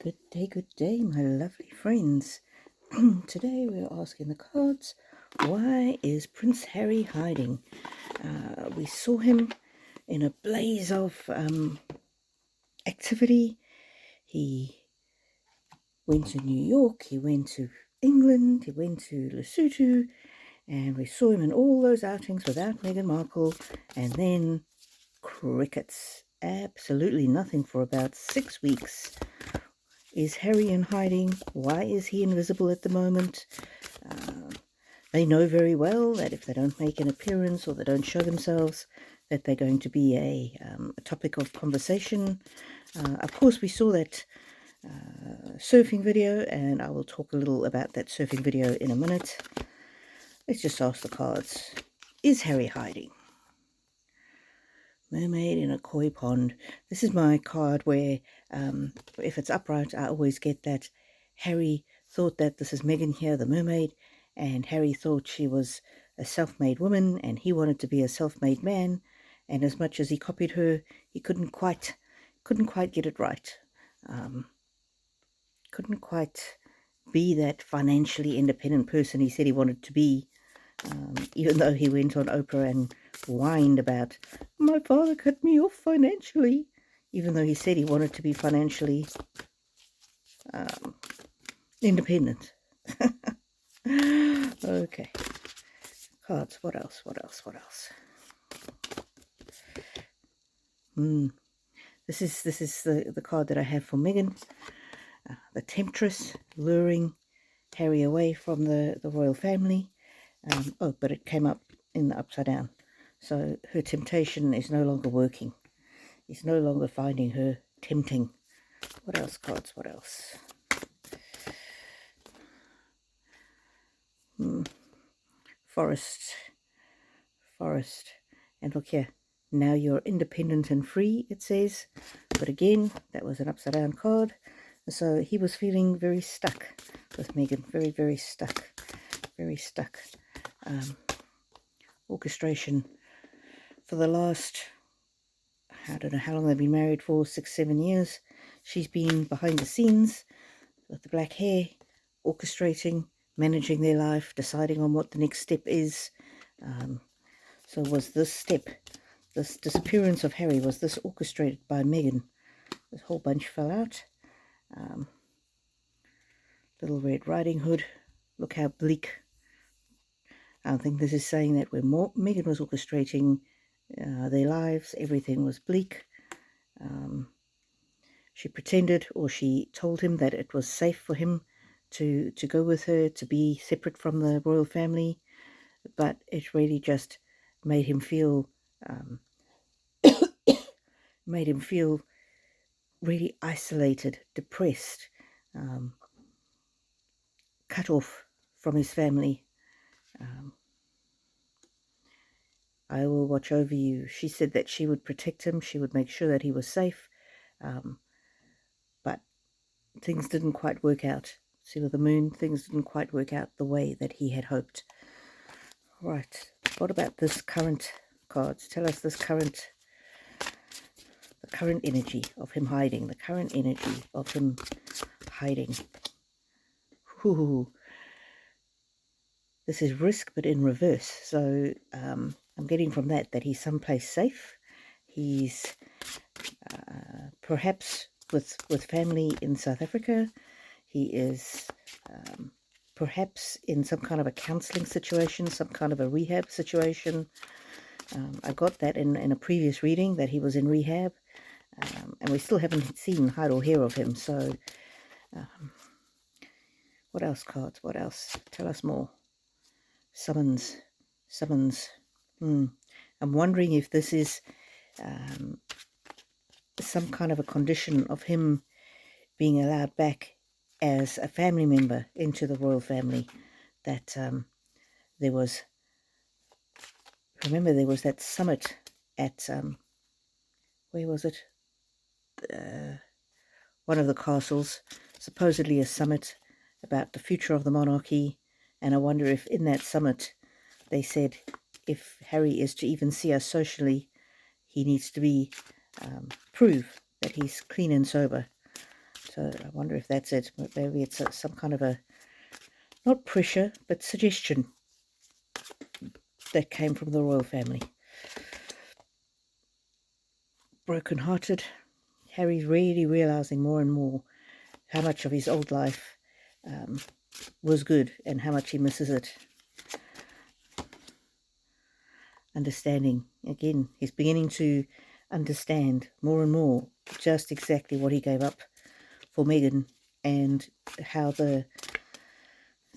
Good day, my lovely friends. Today we're asking the cards, why is Prince Harry hiding? We saw him in a blaze of activity. He went to New York, he went to England, he went to Lesotho, and we saw him in all those outings without Meghan Markle, and then crickets. Absolutely nothing for about 6 weeks. Is Harry in hiding? Why is he invisible at the moment? They know very well that if they don't make an appearance or they don't show themselves, that they're going to be a topic of conversation. Of course, we saw that surfing video, and I will talk a little about that surfing video in a minute. Let's just ask the cards. Is Harry hiding? Mermaid in a koi pond. This is my card where, if it's upright, I always get that Harry thought that this is Meghan here, the mermaid, and Harry thought she was a self-made woman, and he wanted to be a self-made man. And as much as he copied her, he couldn't quite get it right. Couldn't quite be that financially independent person he said he wanted to be. Even though he went on Oprah and whined about, my father cut me off financially, even though he said he wanted to be financially independent. Okay. Cards, what else? This is the card that I have for Meghan. The Temptress, luring Harry away from the royal family. But it came up in the upside down. So her temptation is no longer working. He's no longer finding her tempting. What else, cards? What else? Forest. And look here. Now you're independent and free, it says. But again, that was an upside down card. So he was feeling very stuck with Meghan. Very, very stuck. Very stuck. Orchestration for the last, I don't know how long they've been married for, 6-7 years. She's been behind the scenes with the black hair, orchestrating, managing their life, deciding on what the next step is. So was this step, this disappearance of Harry, was this orchestrated by Meghan? This whole bunch fell out. Little Red Riding Hood. Look how bleak. I think this is saying that when Meghan was orchestrating their lives, everything was bleak. She pretended, or she told him that it was safe for him to go with her, to be separate from the royal family, but it really just made him feel really isolated, depressed, cut off from his family. I will watch over you. She said that she would protect him. She would make sure that he was safe. But things didn't quite work out. See, with the moon, things didn't quite work out the way that he had hoped. Right. What about this current cards? Tell us this the current energy of him hiding. The current energy of him hiding. Ooh. This is risk, but in reverse. So I'm getting from that he's someplace safe. He's perhaps with family in South Africa. He is perhaps in some kind of a counseling situation, some kind of a rehab situation. I got that in a previous reading, that he was in rehab. And we still haven't seen, heard or hear of him. So what else, cards? What else? Tell us more. Summons. I'm wondering if this is some kind of a condition of him being allowed back as a family member into the royal family. That there was that summit at where was it? One of the castles, supposedly a summit about the future of the monarchy. And I wonder if in that summit they said if Harry is to even see us socially, he needs to be prove that he's clean and sober. So I wonder if that's it. Maybe it's some kind of a, not pressure, but suggestion that came from the royal family. Broken-hearted. Harry's really realising more and more how much of his old life was good and how much he misses it. Understanding. Again, he's beginning to understand more and more just exactly what he gave up for Meghan, and how the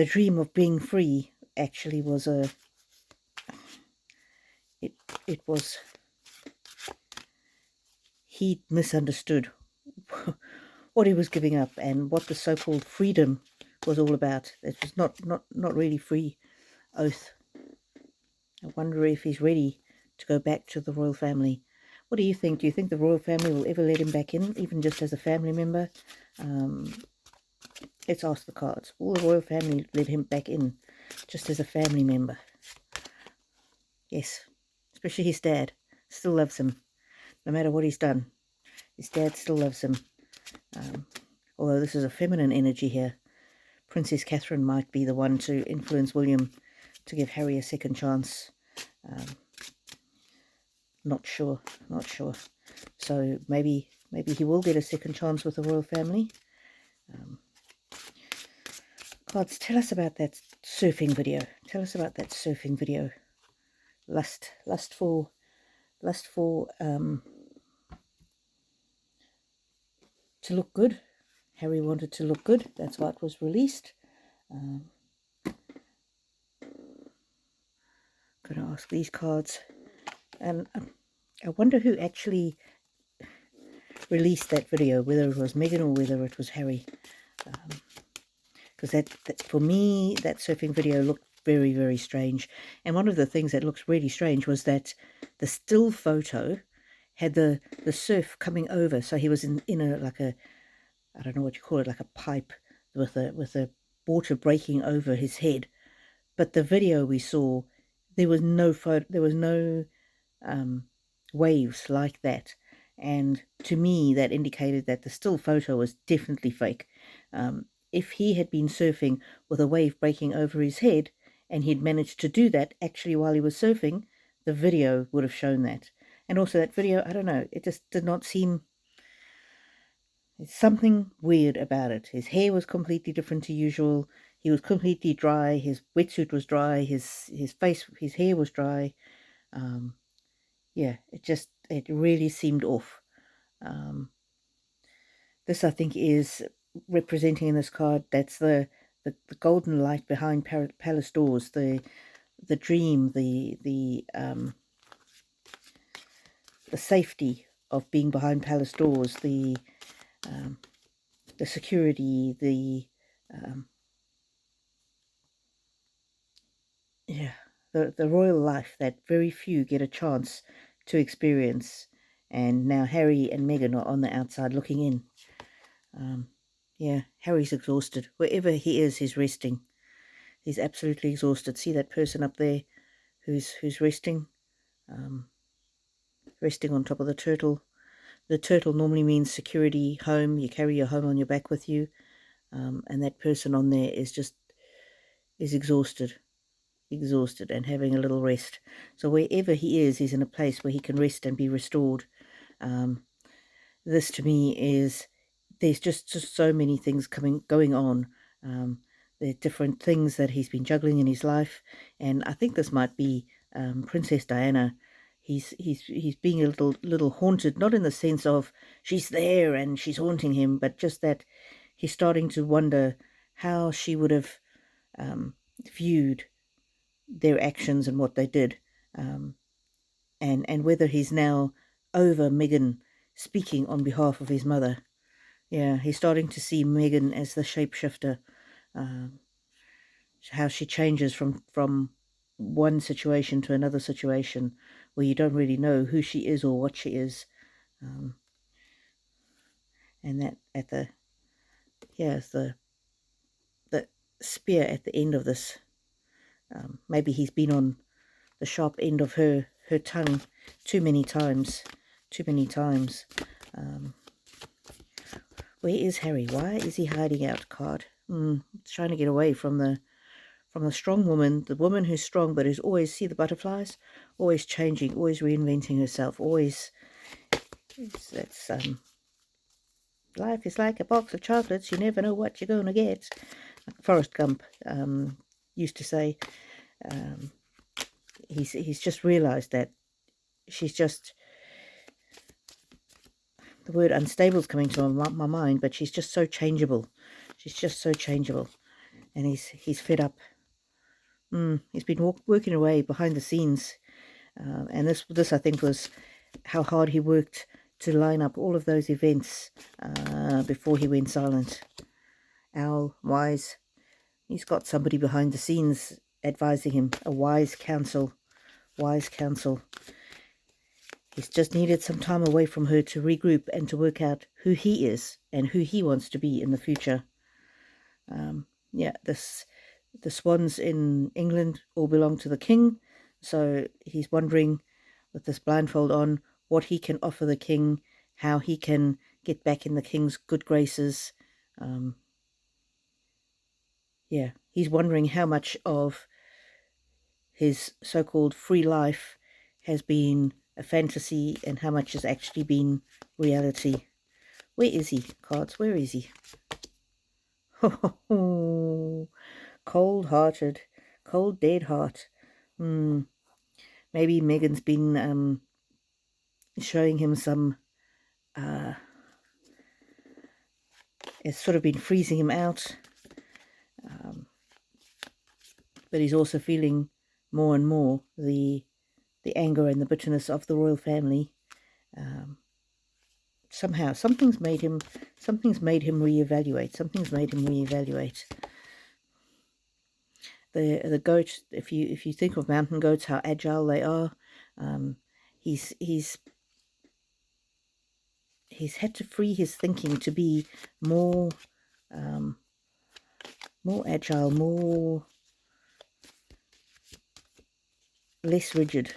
dream of being free actually was it was, he misunderstood what he was giving up and what the so-called freedom was all about. It was not really free oath. I wonder if he's ready to go back to the royal family. What do you think? Do you think the royal family will ever let him back in, even just as a family member? Let's ask the cards. Will the royal family let him back in just as a family member? Yes, especially his dad. Still loves him, no matter what he's done. His dad still loves him. Although this is a feminine energy here. Princess Catherine might be the one to influence William to give Harry a second chance. Not sure. So maybe he will get a second chance with the royal family. Cards, tell us about that surfing video. Tell us about that surfing video. Lust for to look good. Harry wanted to look good. That's why it was released. Going to ask these cards, and I wonder who actually released that video, whether it was Meghan or whether it was Harry. Because that for me, that surfing video looked very, very strange. And one of the things that looks really strange was that the still photo had the surf coming over. So he was in a, like a, I don't know what you call it, like a pipe with a water breaking over his head. But the video we saw, there was no waves like that. And to me, that indicated that the still photo was definitely fake. If he had been surfing with a wave breaking over his head, and he'd managed to do that actually while he was surfing, the video would have shown that. And also that video, I don't know, it just did not seem... There's something weird about it. His hair was completely different to usual. He was completely dry. His wetsuit was dry. His hair was dry. Yeah, it really seemed off. This, I think, is representing in this card, that's the golden light behind palace doors, the dream, the safety of being behind palace doors, the security, the royal life that very few get a chance to experience. And now Harry and Meghan are on the outside looking in. Yeah, Harry's exhausted. Wherever he is, he's resting. He's absolutely exhausted. See that person up there who's resting? Resting on top of the turtle. The turtle normally means security, home. You carry your home on your back with you. And that person on there is exhausted and having a little rest. So wherever he is, he's in a place where he can rest and be restored. This to me is, there's just so many things going on. There are different things that he's been juggling in his life, and I think this might be Princess Diana. He's being a little haunted, not in the sense of she's there and she's haunting him, but just that he's starting to wonder how she would have viewed their actions and what they did, and whether he's now over Meghan speaking on behalf of his mother. Yeah, he's starting to see Meghan as the shapeshifter, how she changes from one situation to another situation where you don't really know who she is or what she is. And that at the, is the spear at the end of this. Maybe he's been on the sharp end of her tongue too many times. Where is Harry? Why is he hiding out? Card. He's trying to get away from the strong woman, the woman who's strong but who's always, see the butterflies, always changing, always reinventing herself, always. That's life is like a box of chocolates. You never know what you're going to get. Like Forrest Gump used to say. He's just realised that she's just, the word unstable is coming to my mind, but she's just so changeable. She's just so changeable, and he's fed up. He's been working away behind the scenes, and this I think was how hard he worked to line up all of those events before he went silent. Owl, wise. He's got somebody behind the scenes advising him, a wise counsel. Wise counsel. He's just needed some time away from her to regroup and to work out who he is and who he wants to be in the future. The swans in England all belong to the king, so he's wondering, with this blindfold on, what he can offer the king, how he can get back in the king's good graces. He's wondering how much of his so-called free life has been a fantasy and how much has actually been reality. Where is he, cards? Where is he? Cold-hearted, cold, dead heart. Maybe Meghan's been showing him some, it's sort of been freezing him out. But he's also feeling more and more the anger and the bitterness of the royal family. Somehow, something's made him reevaluate. The goat, if you think of mountain goats, how agile they are, he's had to free his thinking to be more agile, less rigid.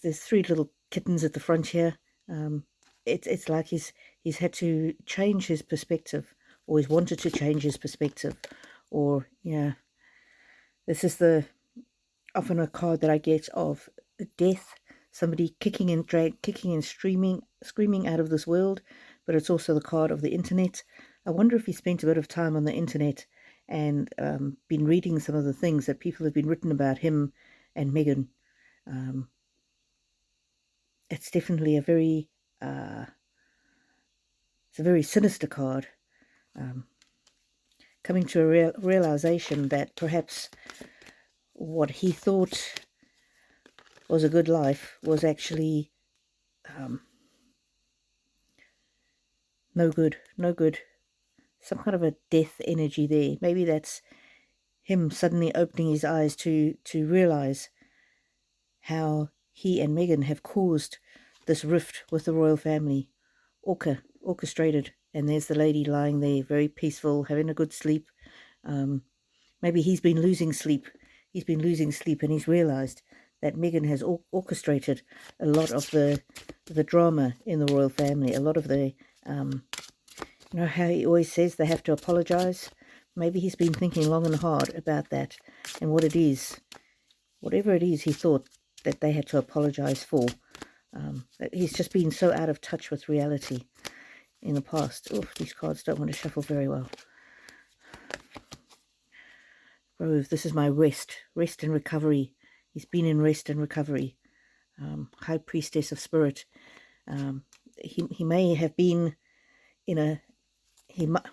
There's three little kittens at the front here. It's like he's had to change his perspective, or he's wanted to change his perspective, or this is often a card that I get of death, somebody kicking and screaming out of this world, but it's also the card of the internet. I wonder if he spent a bit of time on the internet and been reading some of the things that people have been written about him and Meghan. It's definitely a very sinister card. Coming to a realization that perhaps what he thought was a good life was actually no good. Some kind of a death energy there. Maybe that's him suddenly opening his eyes to realize how he and Meghan have caused this rift with the royal family. Orchestrated. And there's the lady lying there, very peaceful, having a good sleep. Maybe he's been losing sleep. And he's realized that Meghan has orchestrated a lot of the drama in the royal family, a lot of the, you know how he always says they have to apologize? Maybe he's been thinking long and hard about that and what it is, whatever it is he thought that they had to apologize for. He's just been so out of touch with reality in the past. Oh, these cards don't want to shuffle very well. Grove, this is my rest and recovery. He's been in rest and recovery. High Priestess of Spirit. He may have been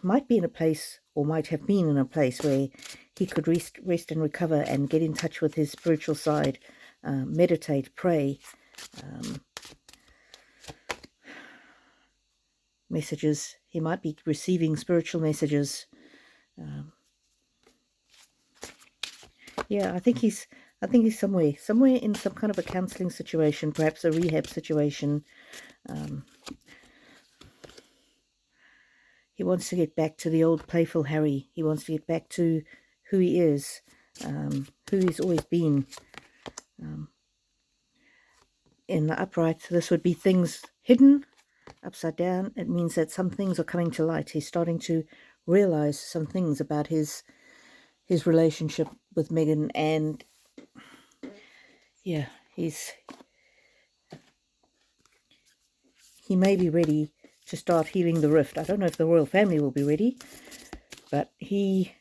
might be in a place, or might have been in a place where he could rest and recover and get in touch with his spiritual side, meditate, pray. Messages. He might be receiving spiritual messages. I think he's somewhere in some kind of a counseling situation, perhaps a rehab situation. He wants to get back to the old playful Harry. He wants to get back to who he is, who he's always been. in the upright, this would be things hidden. Upside down, it means that some things are coming to light. He's starting to realize some things about his relationship with Meghan, and yeah, he may be ready to start healing the rift. I don't know if the royal family will be ready, but he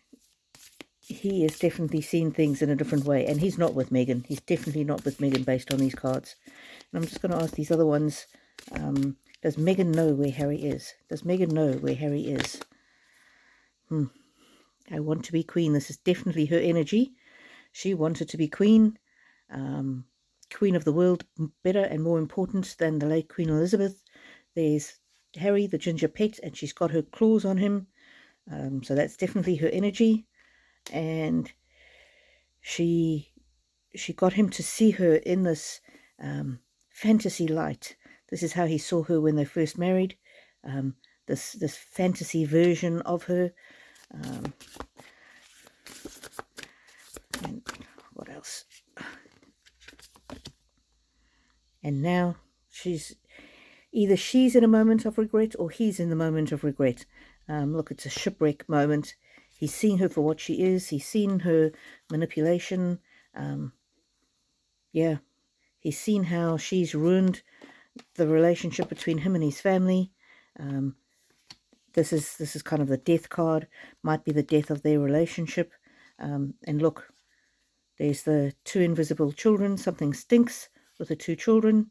is definitely seeing things in a different way, and he's not with Meghan. He's definitely not with Meghan based on these cards. And I'm just going to ask these other ones. Does Meghan know where Harry is? Does Meghan know where Harry is? I want to be queen. This is definitely her energy. She wanted to be queen. Queen of the world, better and more important than the late Queen Elizabeth. There's Harry, the ginger pet, and she's got her claws on him. So that's definitely her energy. And she got him to see her in this fantasy light. This is how he saw her when they first married. This fantasy version of her. And what else? And now she's in a moment of regret, or he's in the moment of regret. Look, it's a shipwreck moment. He's seen her for what she is. He's seen her manipulation. Yeah, he's seen how she's ruined the relationship between him and his family. This is kind of the death card. Might be the death of their relationship. And look, there's the two invisible children. Something stinks with the two children.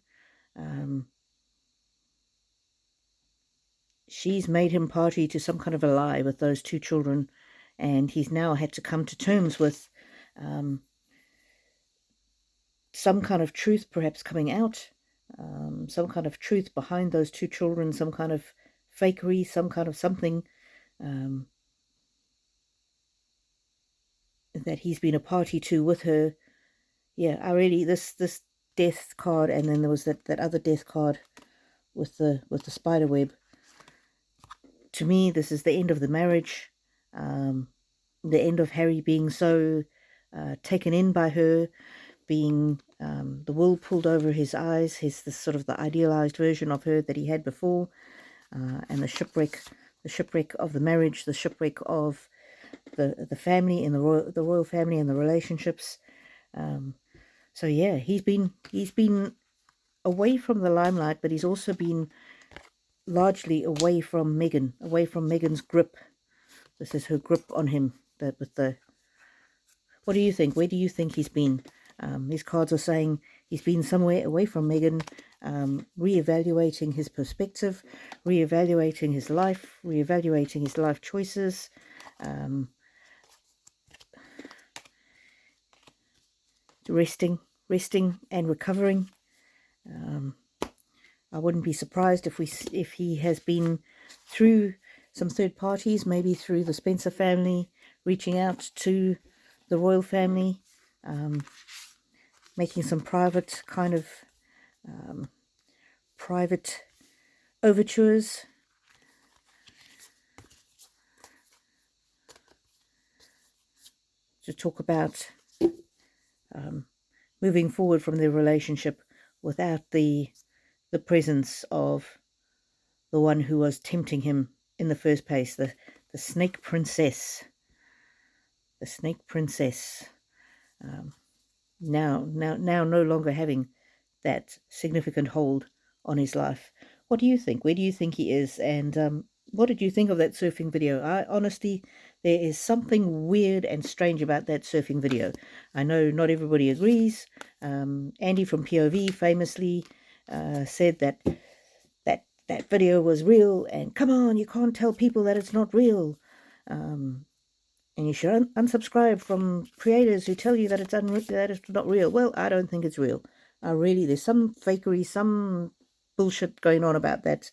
She's made him party to some kind of a lie with those two children, and he's now had to come to terms with some kind of truth perhaps coming out, some kind of truth behind those two children, some kind of fakery, some kind of something that he's been a party to with her. Yeah, I really, this death card, and then there was that other death card with the spider web. To me, this is the end of the marriage, the end of Harry being so taken in by her, being the wool pulled over his eyes, this sort of the idealized version of her that he had before, and the shipwreck of the marriage, the shipwreck of the family and the royal family and the relationships. So yeah, he's been away from the limelight, but he's also been largely away from Meghan's grip. This is her grip on him. What do you think? Where do you think he's been? These cards are saying he's been somewhere away from Meghan, reevaluating his perspective, reevaluating his life, reevaluating his life choices. Resting and recovering. I wouldn't be surprised if he has been through some third parties, maybe through the Spencer family, reaching out to the royal family, making some private private overtures. To talk about moving forward from their relationship without the presence of the one who was tempting him in the first place, the snake princess. The snake princess. Now no longer having that significant hold on his life. What do you think? Where do you think he is? And what did you think of that surfing video? Honestly, there is something weird and strange about that surfing video. I know not everybody agrees. Andy from POV famously said that video was real, and come on, you can't tell people that it's not real. And you should unsubscribe from creators who tell you that it's not real. Well, I don't think it's real. There's some fakery, some bullshit going on about that.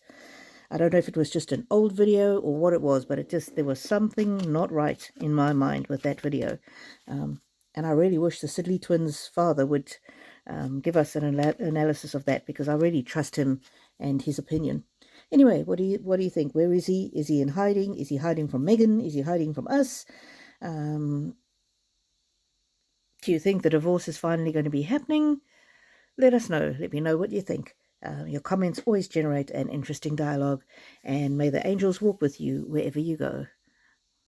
I don't know if it was just an old video or what it was, but there was something not right in my mind with that video. And I really wish the Sidley twins' father would give us an analysis of that, because I really trust him and his opinion. Anyway, what do you think? Where is he? Is he in hiding? Is he hiding from Meghan? Is he hiding from us? Do you think the divorce is finally going to be happening? let us know. Let me know what you think. Your comments always generate an interesting dialogue, and may the angels walk with you wherever you go.